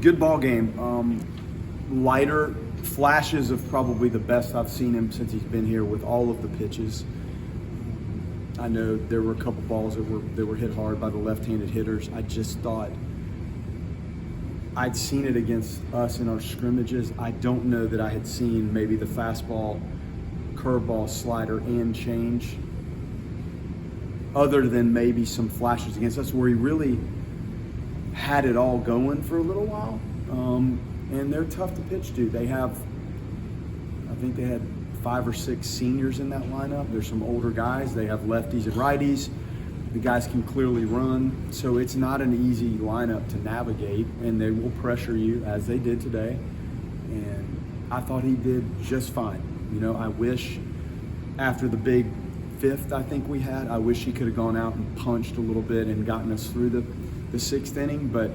Good ball game. Lighter flashes of probably the best I've seen him since he's been here with all of the pitches. I know there were a couple balls that were hit hard by the left-handed hitters. I just thought I'd seen it against us in our scrimmages. I don't know that I had seen maybe the fastball, curveball, slider, and change, other than maybe some flashes against us where he really had it all going for a little while. And they're tough to pitch to. I think they had 5 or 6 seniors in that lineup. There's some older guys. They have lefties and righties. The guys can clearly run. So it's not an easy lineup to navigate, and they will pressure you as they did today. And I thought he did just fine. I wish after the big 5th I think we had, I wish he could have gone out and punched a little bit and gotten us through the 6th inning, but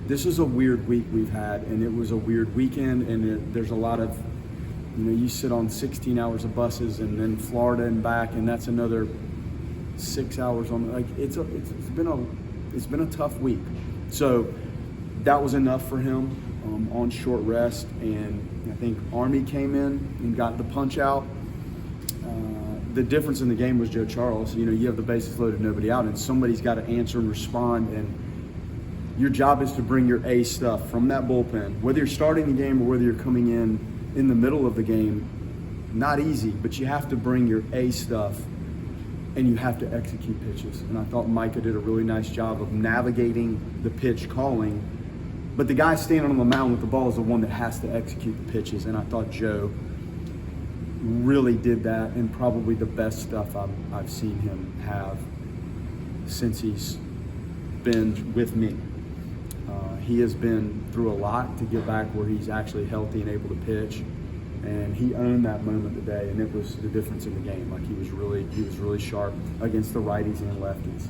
this is a weird week we've had, and it was a weird weekend, and there's a lot of, you sit on 16 hours of buses and then Florida and back, and that's another 6 hours on, it's been a tough week. So that was enough for him on short rest, and I think Army came in and got the punch out. The difference in the game was Joe Charles. You have the bases loaded, nobody out, and somebody's got to answer and respond, and your job is to bring your A stuff from that bullpen, whether you're starting the game or whether you're coming in the middle of the game. Not easy, but you have to bring your A stuff, and you have to execute pitches. And I thought Micah did a really nice job of navigating the pitch calling, but the guy standing on the mound with the ball is the one that has to execute the pitches, and I thought Joe really did that, and probably the best stuff I've seen him have since he's been with me. He has been through a lot to get back where he's actually healthy and able to pitch, and he owned that moment today, and it was the difference in the game. He was really sharp against the righties and lefties.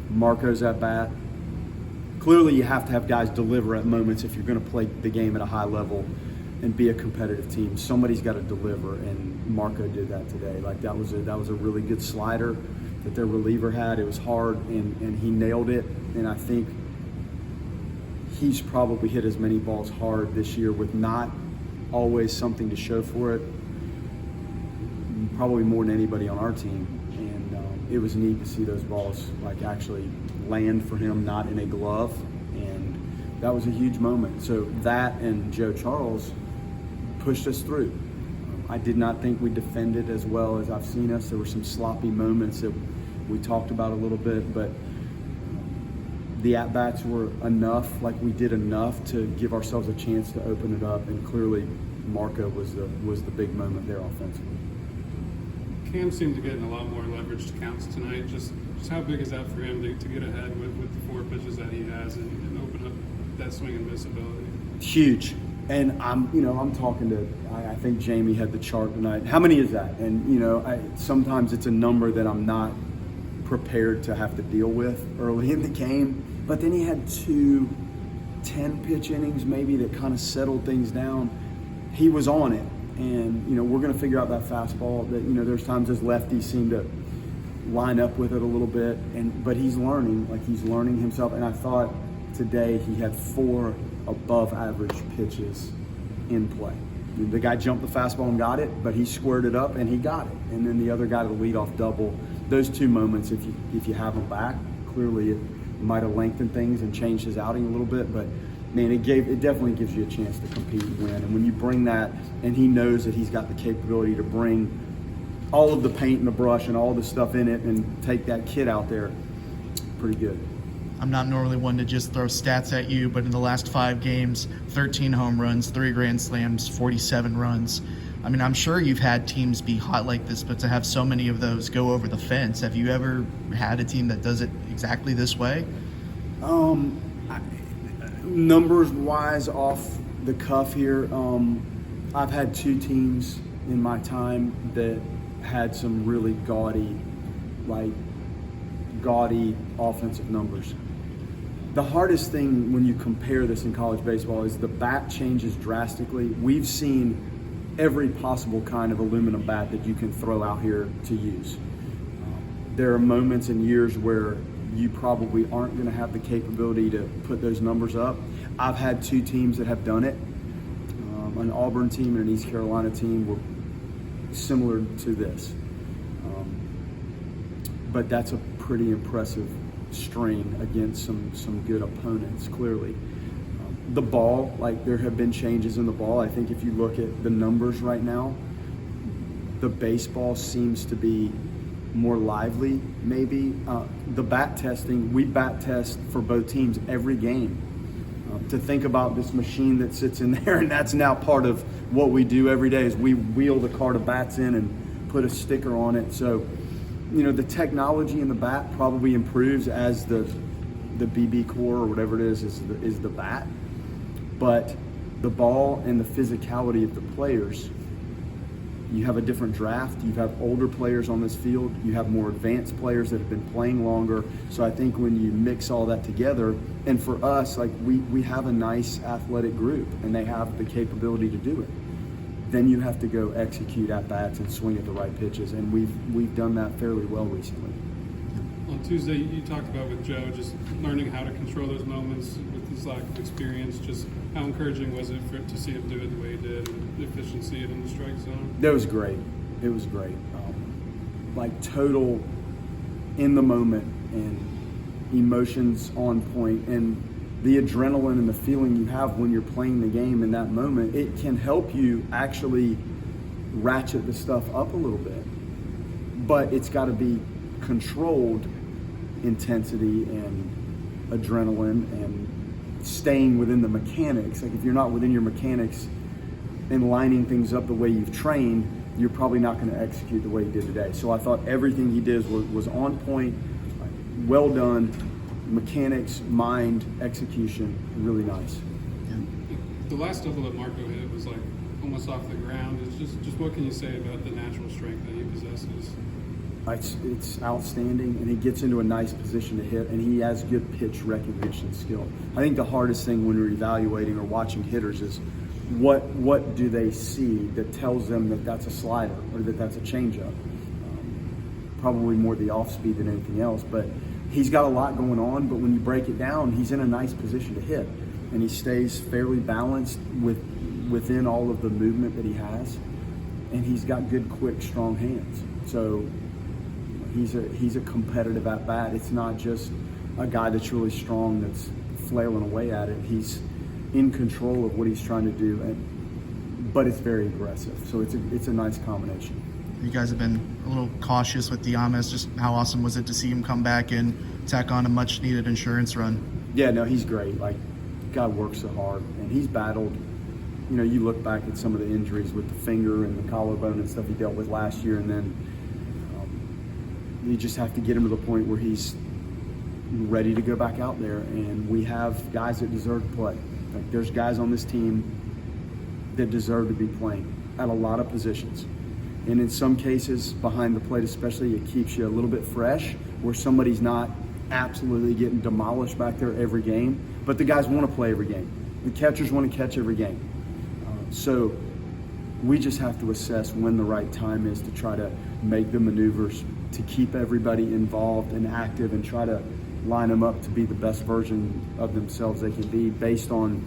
Marco's at bat. Clearly, you have to have guys deliver at moments if you're going to play the game at a high level and be a competitive team. Somebody's got to deliver, and Marco did that today. That was a really good slider that their reliever had. It was hard, and he nailed it. And I think he's probably hit as many balls hard this year with not always something to show for it, probably more than anybody on our team. And it was neat to see those balls actually land for him, not in a glove, and that was a huge moment. So that and Joe Charles pushed us through. I did not think we defended as well as I've seen us. There were some sloppy moments that we talked about a little bit, but the at-bats were enough, we did enough to give ourselves a chance to open it up, and clearly Marco was the big moment there offensively. Cam seemed to get in a lot more leveraged counts tonight. Just how big is that for him to get ahead with the 4 pitches that he has and open up that swing and miss ability? Huge. And I'm talking to, I think Jamie had the chart tonight. How many is that? And sometimes it's a number that I'm not prepared to have to deal with early in the game. But then he had 2 10-pitch innings maybe that kind of settled things down. He was on it, and we're going to figure out that fastball. That there's times his lefties seem to line up with it a little bit, but he's learning. He's learning himself. And I thought today he had 4 above-average pitches in play. The guy jumped the fastball and got it, but he squared it up and he got it. And then the other guy to the leadoff double. Those 2 moments, if you have them back, clearly it might have lengthened things and changed his outing a little bit, but man, it definitely gives you a chance to compete and win. And when you bring that, and he knows that he's got the capability to bring all of the paint and the brush and all the stuff in it and take that kid out there, pretty good. I'm not normally one to just throw stats at you, but in the last 5 games, 13 home runs, 3 grand slams, 47 runs. I mean, I'm sure you've had teams be hot like this, but to have so many of those go over the fence, have you ever had a team that does it exactly this way? Numbers-wise, off the cuff here, I've had 2 teams in my time that had some really gaudy offensive numbers. The hardest thing when you compare this in college baseball is the bat changes drastically. We've seen every possible kind of aluminum bat that you can throw out here to use. There are moments and years where you probably aren't going to have the capability to put those numbers up. I've had two teams that have done it. An Auburn team and an East Carolina team were similar to this. But that's a pretty impressive strain against some good opponents, clearly. The ball, like there have been changes in the ball. I think if you look at the numbers right now, the baseball seems to be more lively, maybe. The bat testing, we bat test for both teams every game. To think about this machine that sits in there, and that's now part of what we do every day is we wheel the cart of bats in and put a sticker on it. So, the technology in the bat probably improves as the BB core or whatever it is the bat. But the ball and the physicality of the players, you have a different draft. You have older players on this field. You have more advanced players that have been playing longer. So I think when you mix all that together, and for us, like we have a nice athletic group and they have the capability to do it. Then you have to go execute at bats and swing at the right pitches, and we've done that fairly well recently. On Tuesday, you talked about with Joe just learning how to control those moments with his lack of experience. Just how encouraging was it to see him do it the way he did, and the efficiency in the strike zone? That was great. It was great. Like total in the moment and emotions on point, and the adrenaline and the feeling you have when you're playing the game in that moment, it can help you actually ratchet the stuff up a little bit. But it's got to be controlled intensity and adrenaline and staying within the mechanics. Like if you're not within your mechanics and lining things up the way you've trained, you're probably not going to execute the way he did today. So I thought everything he did was on point, well done, mechanics, mind, execution, really nice. The last double that Marco hit was like almost off the ground. It's just what can you say about the natural strength that he possesses? It's outstanding, and he gets into a nice position to hit, and he has good pitch recognition skill. I think the hardest thing when we're evaluating or watching hitters is what do they see that tells them that that's a slider or that that's a changeup. Probably more the off speed than anything else, but he's got a lot going on. But when you break it down, he's in a nice position to hit, and he stays fairly balanced within all of the movement that he has, and he's got good, quick, strong hands. So he's a competitive at bat. It's not just a guy that's really strong that's flailing away at it. He's in control of what he's trying to do, but it's very aggressive. So it's a nice combination. You guys have been a little cautious with Diamas. Just how awesome was it to see him come back and tack on a much-needed insurance run? Yeah, no, he's great. Like, God works so hard, and he's battled. You look back at some of the injuries with the finger and the collarbone and stuff he dealt with last year, and then you just have to get him to the point where he's ready to go back out there. And we have guys that deserve to play. Like, there's guys on this team that deserve to be playing at a lot of positions. And in some cases, behind the plate especially, it keeps you a little bit fresh, where somebody's not absolutely getting demolished back there every game. But the guys want to play every game. The catchers want to catch every game. So we just have to assess when the right time is to try to make the maneuvers to keep everybody involved and active and try to line them up to be the best version of themselves they can be based on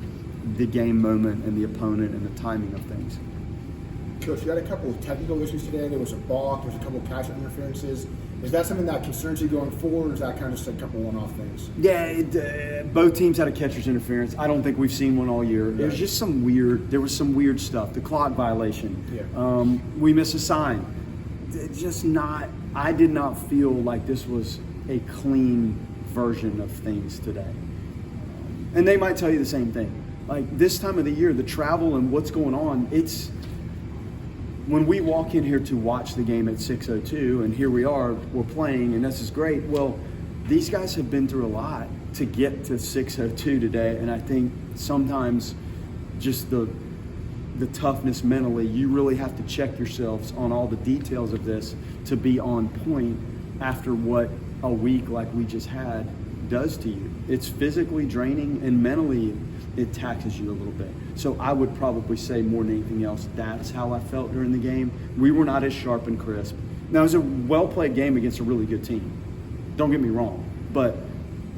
the game moment and the opponent and the timing of things. Coach, you had a couple of technical issues today. There was a balk, there was a couple of catch-up interferences. Is that something that concerns you going forward, or is that kind of just a couple one-off things? Yeah, both teams had a catcher's interference. I don't think we've seen one all year. There was some weird stuff. The clock violation. Yeah. We missed a sign. I did not feel like this was a clean version of things today. And they might tell you the same thing. Like, this time of the year, the travel and what's going on, when we walk in here to watch the game at 6:02, and here we are, we're playing, and this is great. Well, these guys have been through a lot to get to 6:02 today, and I think sometimes just the toughness mentally, you really have to check yourselves on all the details of this to be on point after what a week like we just had does to you. It's physically draining, and mentally it taxes you a little bit. So I would probably say more than anything else, that's how I felt during the game. We were not as sharp and crisp. Now, it was a well-played game against a really good team. Don't get me wrong. But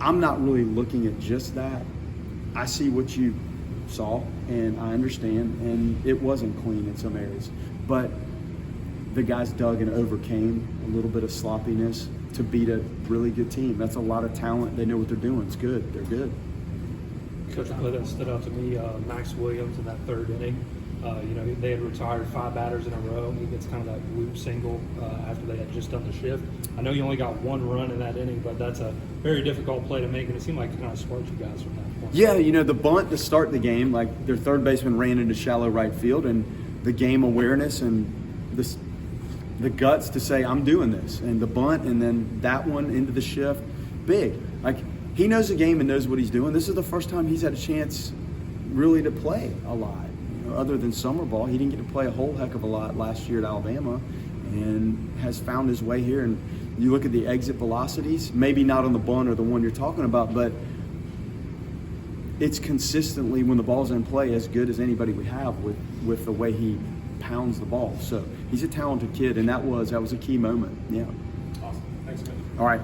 I'm not really looking at just that. I see what you saw, and I understand, and it wasn't clean in some areas. But the guys dug and overcame a little bit of sloppiness to beat a really good team. That's a lot of talent. They know what they're doing. It's good. They're good. Coach, that stood out to me, Max Williams in that third inning. They had retired 5 batters in a row. He gets kind of that loop single after they had just done the shift. I know you only got 1 run in that inning, but that's a very difficult play to make, and it seemed like it kind of sparked you guys from that point. Yeah, the bunt to start the game, like their third baseman ran into shallow right field, and the game awareness and the guts to say, I'm doing this, and the bunt, and then that one into the shift, big. Like, he knows the game and knows what he's doing. This is the first time he's had a chance really to play a lot. Other than summer ball, he didn't get to play a whole heck of a lot last year at Alabama, and has found his way here. And you look at the exit velocities, maybe not on the bunt or the one you're talking about, but it's consistently, when the ball's in play, as good as anybody we have with the way he pounds the ball. So he's a talented kid, and that was a key moment. Yeah. Awesome. Thanks, man. All right.